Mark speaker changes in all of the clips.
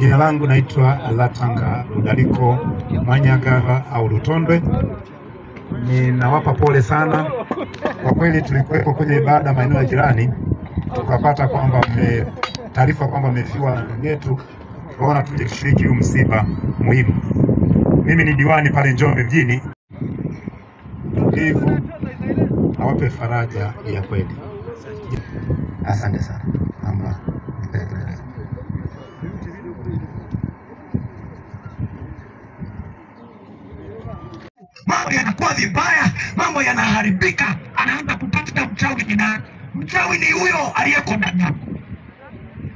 Speaker 1: Jina langu naitwa Latanga Ludaliko Mwanyagara au Lutondwe. Ninawapa pole sana. Kwa kweli tulikuwepo kwenye ibada maeneo ya jirani, tukapata kwamba taarifa kwamba mmefiwa na ndugu yetu, tukaona tuje kushiriki huu msiba muhimu. Mimi ni diwani pale Njombe mjini. Tulivu, nawape faraja ya kweli. Asante sana.
Speaker 2: Mambo yanakuwa vibaya, mambo yanaharibika, anaanza kutafuta mchawi. Mchawi ni huyo aliyeko ndani yako.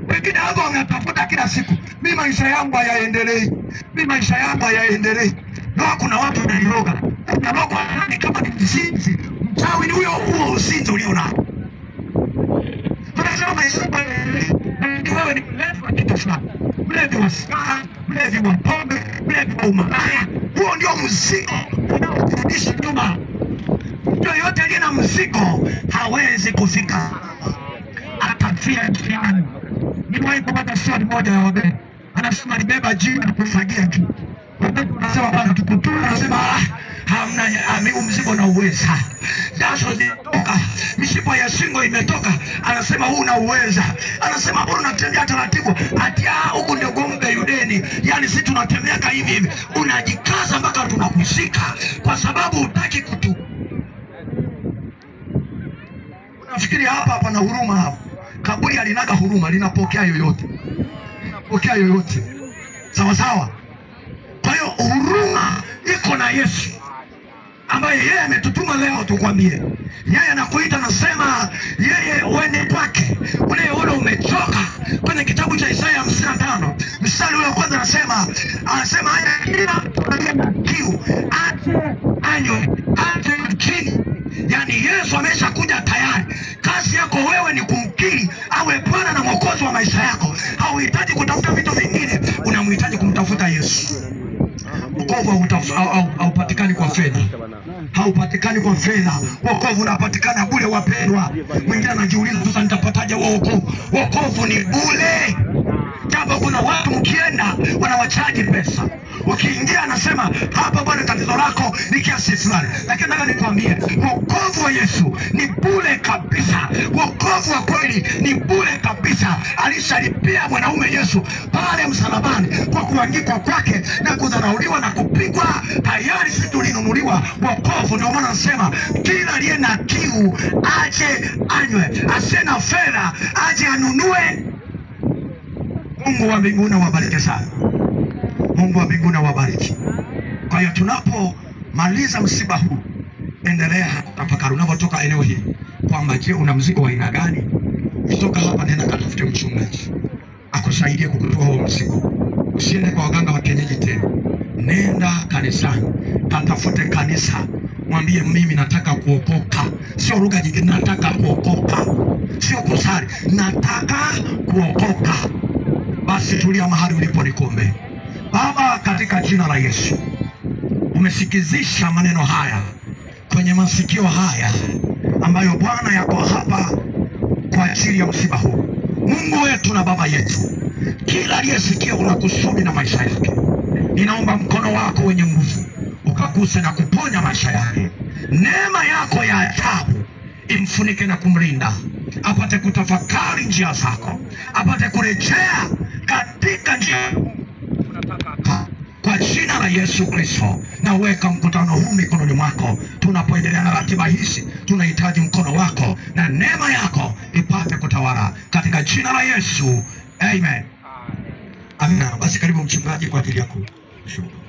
Speaker 2: Wengine hapo wanatafuta kila siku, mimi maisha yangu hayaendelei, mimi maisha yangu hayaendelei. Na kuna watu wanairoga, unaloga nani kama ni mzinzi? Mchawi ni huyo huo uzinzi ulio nao. Tunasema maisha yangu wewe ni mlevi wa kitu fulani, mlevi wa sigara, mlevi wa pombe, mlevi wa umalaya. Huo ndio mzigo unaokurudisha nyuma. Mtu yote aliye na mzigo hawezi kufika, atafia njiani. Nimewahi kupata swali moja ya wabebe, anasema nibeba jiwe na kufagia juu. Wabebe anasema bana tukutoa, anasema hamna mzigo na uweza. Jasho zitoka, mishipa ya shingo imetoka, anasema huu na uweza. Anasema bora unatembea taratibu, atia huko ndio gombe yudeni. Yani sisi tunatembea kama hivi, unajikaza mpaka tunakushika kwa sababu hutaki kutu. Unafikiri hapa na huruma hapa? Kaburi alinaga huruma, linapokea yoyote. Pokea yoyote. Sawa sawa. Kwa hiyo huruma iko na Yesu, ambaye yeye ametutuma leo tukwambie. Yeye anakuita, anasema yeye uende kwake. Unayeona umechoka, kwenye kitabu cha Isaya 55 mstari ule wa kwanza anasema haya kila tunaenda kiu aje anywe aje chini. Yani Yesu ameshakuja tayari. Kazi yako wewe ni kumkiri awe Bwana na Mwokozi wa maisha yako. Hauhitaji kutafuta vitu vingine, unamhitaji kumtafuta Yesu. Wokovu haupatikani kwa fedha, haupatikani kwa fedha. Wokovu unapatikana bure, wapendwa. Mwingine anajiuliza sasa nitapataje wokovu? Wokovu ni bure. Japo kuna watu mkienda wanawachaji pesa. Ukiingia anasema hapa bwana tatizo lako ni kiasi fulani. Lakini nataka nikwambie wokovu wa Yesu ni bure kabisa. Wokovu wa kweli ni bure kabisa. Alishalipia mwanaume Yesu pale msalabani kwa kuangikwa kwake na kudharauliwa na kupigwa. Tayari sisi tulinunuliwa wokovu. Ndio maana nasema kila aliye na kiu aje anywe, asiye na fedha aje anunue. Mungu wa mbinguni wabariki sana. Mungu wa mbinguni wabariki. Kwa hiyo tunapomaliza msiba huu, endelea tafakari unapotoka eneo hili kwamba je, una mzigo wa aina gani? Kutoka hapa nenda katafute mchungaji akusaidie kukutoa huo mzigo. Usiende kwa waganga wa kienyeji tena. Nenda kanisani, katafute kanisa. Mwambie mimi nataka kuokoka. Sio lugha nyingine, nataka kuokoka. Sio kusali, nataka kuokoka. Basi tulia mahali ulipo nikombe. Baba, katika jina la Yesu, umesikizisha maneno haya kwenye masikio haya ambayo Bwana yako hapa kwa ajili ya msiba huu. Mungu wetu na Baba yetu, kila aliyesikia una kusudi na maisha yake, ninaomba mkono wako wenye nguvu ukaguse na kuponya maisha yake. Neema yako ya ajabu imfunike na kumlinda, apate kutafakari njia zako, apate kurejea katika njia kwa jina la Yesu Kristo. Na weka mkutano huu mikononi mwako. Tunapoendelea na ratiba hizi, tunahitaji mkono wako na neema yako ipate kutawala katika jina la Yesu. Amen. Amina. Basi karibu mchungaji kwa ajili ya kushukuru.